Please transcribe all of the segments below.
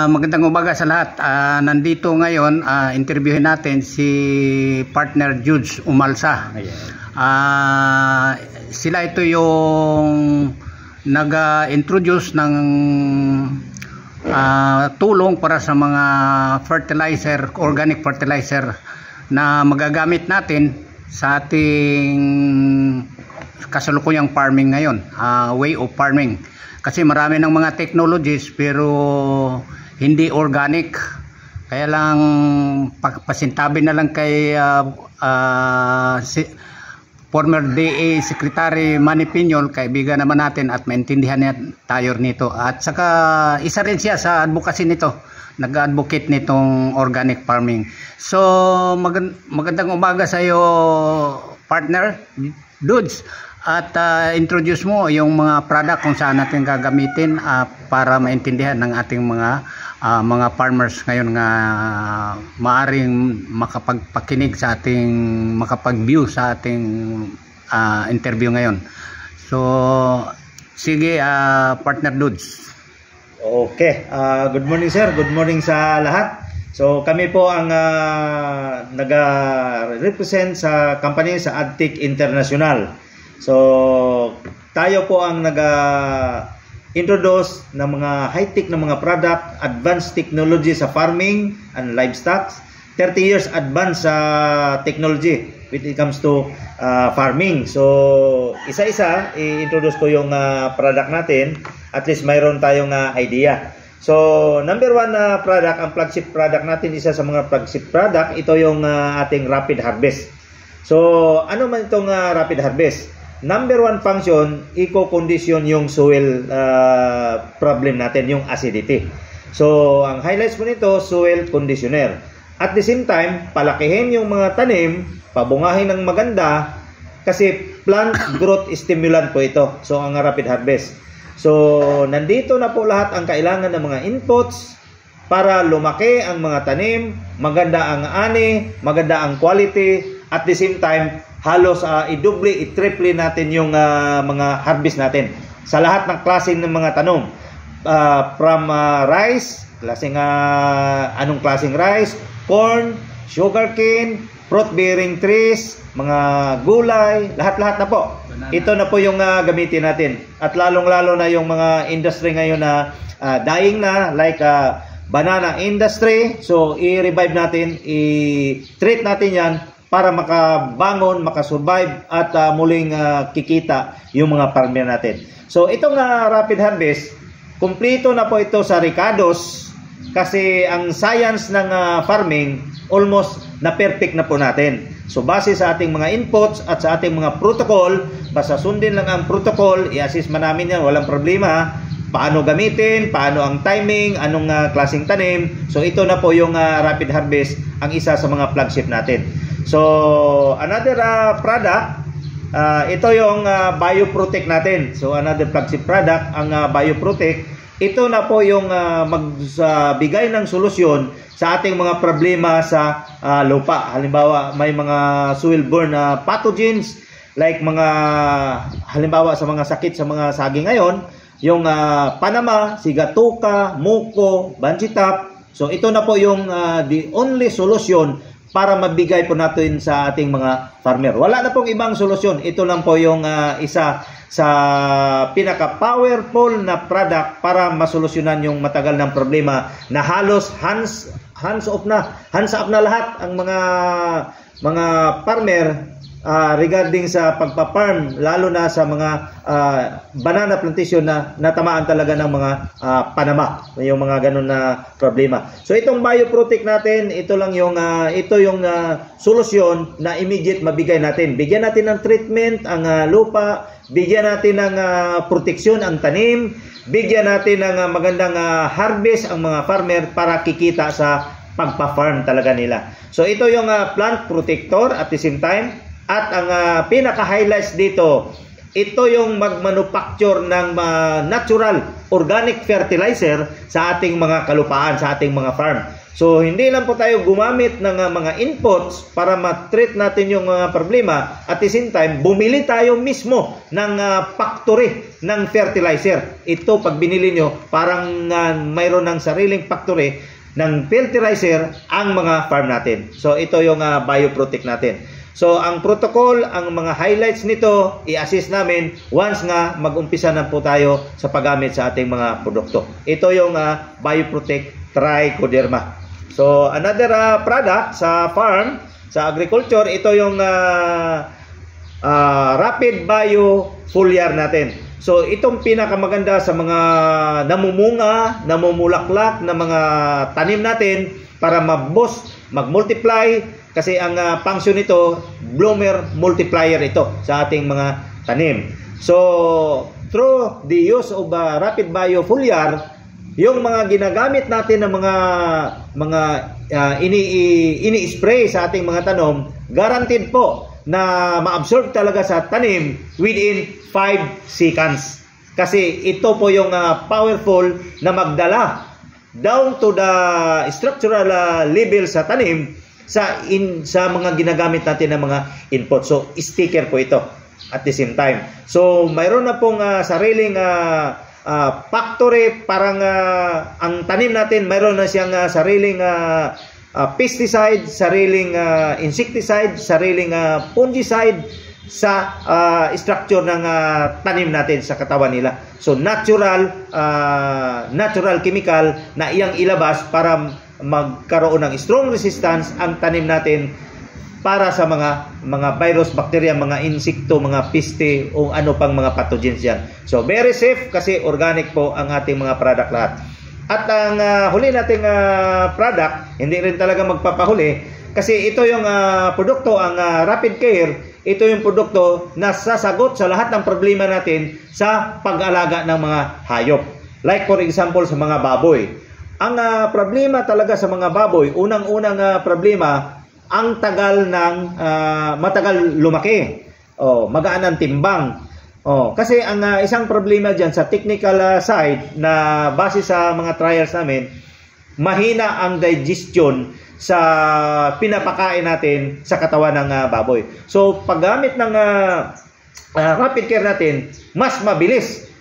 Magandang umaga sa lahat. Nandito ngayon, interviewin natin si partner Judes Umalsa. Sila ito yung nag-introduce ng tulong para sa mga fertilizer, organic fertilizer na magagamit natin sa ating kasalukuyang farming ngayon, way of farming. Kasi marami ng mga technologies pero hindi organic. Kaya lang pasintabi na lang kay former DA Secretary Manny Piñol, kaibigan naman natin at maintindihan tayo nito. At saka isa rin siya sa advocacy nito, nag-advocate nitong organic farming. So magandang umaga sa iyo, partner Dudes. At introduce mo yung mga product kung saan natin gagamitin para maintindihan ng ating mga farmers ngayon nga maaring makapagpakinig sa ating, makapag-view sa ating interview ngayon. So sige, partner Dudes. Okay, good morning sir, good morning sa lahat. So kami po ang nag-represent sa company sa AdTech International. So tayo po ang nag-introduce ng mga high-tech na mga product, advanced technology sa farming and livestock. 30 years advanced sa technology when it comes to farming. So isa-isa i-introduce ko yung product natin, at least mayroon tayong idea. So number one na product, ang flagship product natin, isa sa mga flagship product, ito yung ating Rapid Harvest. So ano man itong Rapid Harvest? Number one function, eco-condition yung soil problem natin, yung acidity. So ang highlights po nito, soil conditioner. At the same time, palakihin yung mga tanim, pabungahin ng maganda, kasi plant growth stimulant po ito. So ang Rapid Harvest. So nandito na po lahat ang kailangan ng mga inputs para lumaki ang mga tanim, maganda ang ani, maganda ang quality, at the same time halos i-double, i-triple natin yung mga harvest natin sa lahat ng klaseng ng mga tanong, from rice, klaseng anong klaseng rice, corn, sugarcane, fruit bearing trees, mga gulay, lahat-lahat na po. Banana. Ito na po yung gamitin natin, at lalong-lalo na yung mga industry ngayon na dying na, like banana industry. So i-revive natin, i-treat natin yan para makabangon, makasurvive, at muling kikita yung mga farmer natin. So itong Rapid Harvest, kumpleto na po ito sa Ricados, kasi ang science ng farming almost na perfect na po natin. So base sa ating mga inputs at sa ating mga protocol, basta sundin lang ang protocol, i-assist man namin yan, walang problema. Paano gamitin, paano ang timing, anong klaseng tanim. So ito na po yung Rapid Harvest, ang isa sa mga flagship natin. So another product, ito yung BioProtect natin. So another flagship product, ang BioProtect. Ito na po yung magbigay ng solusyon sa ating mga problema sa lupa. Halimbawa, may mga soil-borne pathogens, like mga halimbawa sa mga sakit sa mga saging ngayon, yung Panama, Sigatuka, Muko, Banjitap. So ito na po yung the only solution para mabigay po natin sa ating mga farmer. Wala na pong ibang solusyon. Ito lang po yung isa sa pinaka-powerful na product para masolusyonan yung matagal ng problema na halos hands up na lahat ang mga farmer regarding sa pagpa-farm, lalo na sa mga banana plantation na natamaan talaga ng mga Panama, yung mga ganun na problema. So itong BioProtect natin, ito yung solusyon na immediate mabigay natin. Bigyan natin ng treatment ang lupa, bigyan natin ng proteksyon ang tanim, bigyan natin ng magandang harvest ang mga farmer para kikita sa pagpa-farm talaga nila. So ito yung plant protector at the same time. At ang pinaka-highlights dito, ito yung mag-manufacture ng natural organic fertilizer sa ating mga kalupaan, sa ating mga farm. So hindi lang po tayo gumamit ng mga inputs para ma-treat natin yung problema. At the same time, bumili tayo mismo ng factory ng fertilizer. Ito pag binili nyo, parang mayroon ng sariling factory ng fertilizer ang mga farm natin. So ito yung bioprotect natin. So ang protocol, ang mga highlights nito, i-assist namin once nga mag-umpisa na po tayo sa paggamit sa ating mga produkto. Ito yung bioprotect trichoderma. So another product sa farm, sa agriculture, ito yung rapid bio foliar natin. So itong pinakamaganda sa mga namumunga, namumulaklak na mga tanim natin para mag-boost, mag-multiply, kasi ang function nito, bloomer multiplier ito sa ating mga tanim. So through the use of rapid bio foliar, yung mga ginagamit natin ng mga ini-spray sa ating mga tanom, guaranteed po na ma-absorb talaga sa tanim within 5 seconds. Kasi ito po yung powerful na magdala down to the structural level sa tanim sa mga ginagamit natin ng mga input. So sticker po ito at the same time. So mayroon na pong sariling factory, parang ang tanim natin mayroon na siyang sariling pesticide, sariling insecticide, sariling fungicide sa structure ng tanim natin sa katawan nila. So natural chemical na iyang ilabas para magkaroon ng strong resistance ang tanim natin para sa mga virus, bacteria, mga insekto, mga peste o ano pang mga pathogens yan. So very safe kasi organic po ang ating mga product lahat. At ang huli nating product, hindi rin talaga magpapahuli kasi ito yung produkto, ang Rapid Care, ito yung produkto na sasagot sa lahat ng problema natin sa pag-alaga ng mga hayop. Like for example sa mga baboy. Ang problema talaga sa mga baboy, unang-unang problema, ang tagal ng matagal lumaki. Magaan ang timbang. Kasi ang isang problema diyan sa technical side na base sa mga trials namin, mahina ang digestion sa pinapakain natin sa katawan ng baboy. So paggamit ng Rapid Care natin, mas mabilis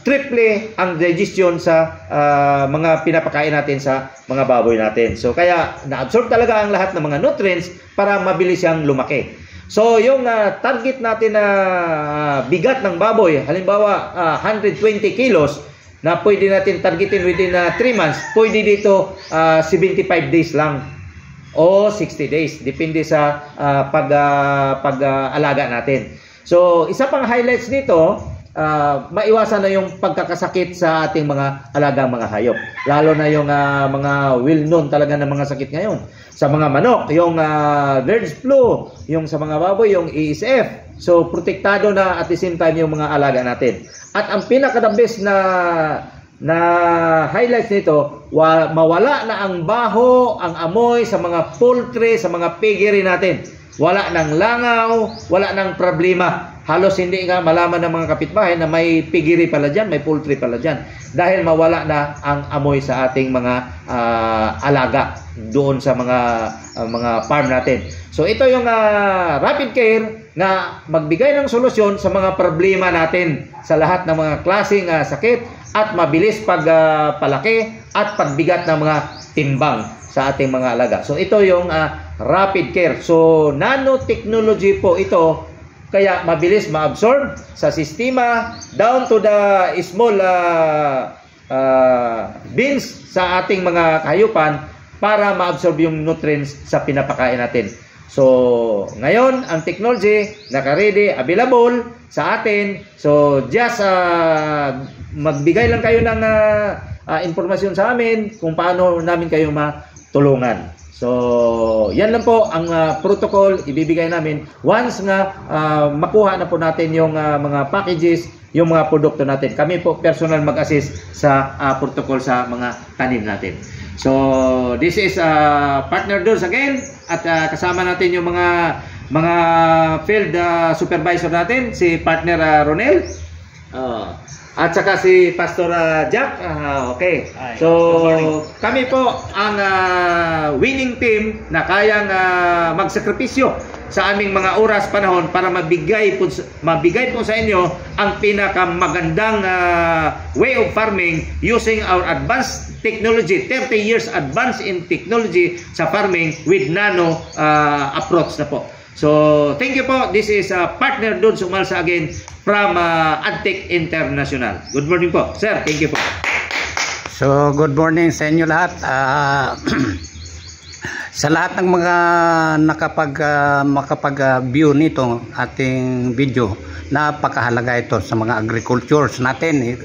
triple ang digestion sa mga pinapakain natin sa mga baboy natin. So kaya na-absorb talaga ang lahat ng mga nutrients para mabilis siyang lumaki. So yung target natin na bigat ng baboy, halimbawa 120 kilos na pwede natin targetin within 3 months, pwede dito 75 days lang o 60 days, depende sa pag-alaga natin. So isa pang highlights dito, maiwasan na yung pagkakasakit sa ating mga alagang mga hayop. Lalo na yung mga well-known talaga na mga sakit ngayon. Sa mga manok, yung bird flu, yung sa mga baboy, yung ESF. So, protektado na at the same time yung mga alaga natin. At ang pinaka-the best na highlights nito, mawala na ang baho, ang amoy sa mga poultry, sa mga piggery natin. Wala ng langaw, wala ng problema. Halos hindi nga malaman ng mga kapitbahay na may piggery pala dyan, may poultry pala dyan. Dahil mawala na ang amoy sa ating mga alaga doon sa mga farm natin. So ito yung Rapid Care na magbigay ng solusyon sa mga problema natin sa lahat ng mga klaseng sakit at mabilis pagpalaki at pagbigat ng mga timbang sa ating mga alaga. So ito yung Rapid Care. So nanotechnology po ito, kaya mabilis ma-absorb sa sistema down to the small beans sa ating mga kahayupan para ma-absorb yung nutrients sa pinapakain natin. So ngayon ang technology naka-ready, available sa atin. So just magbigay lang kayo ng informasyon sa amin kung paano namin kayo matulungan. So, yan lang po ang protocol ibibigay namin once nga makuha na po natin yung mga packages, yung mga produkto natin. Kami po personal mag-assist sa protocol sa mga tanim natin. So, this is Partner Dulce again at kasama natin yung mga field supervisor natin, si Partner Ronel. At saka si Pastor Jack. Okay. So, kami po ang winning team na kayang magsakripisyo sa aming mga oras, panahon para mabigay po sa inyo ang pinakamagandang way of farming using our advanced technology, 30 years advance in technology sa farming with nano approach na po. So, thank you po. This is partner Dun Sumalsa again from AdTech International. Good morning po. Sir, thank you po. So, good morning sa inyo lahat. Sa lahat ng mga makapag-view nito ating video, napakahalaga ito sa mga agricultures natin.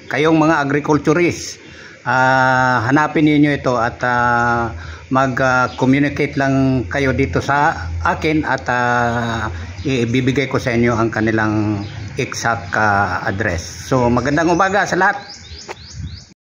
Kayong mga agriculturists, hanapin niyo ito at mag-communicate lang kayo dito sa akin at ibibigay ko sa inyo ang kanilang exact address. So magandang umaga sa lahat.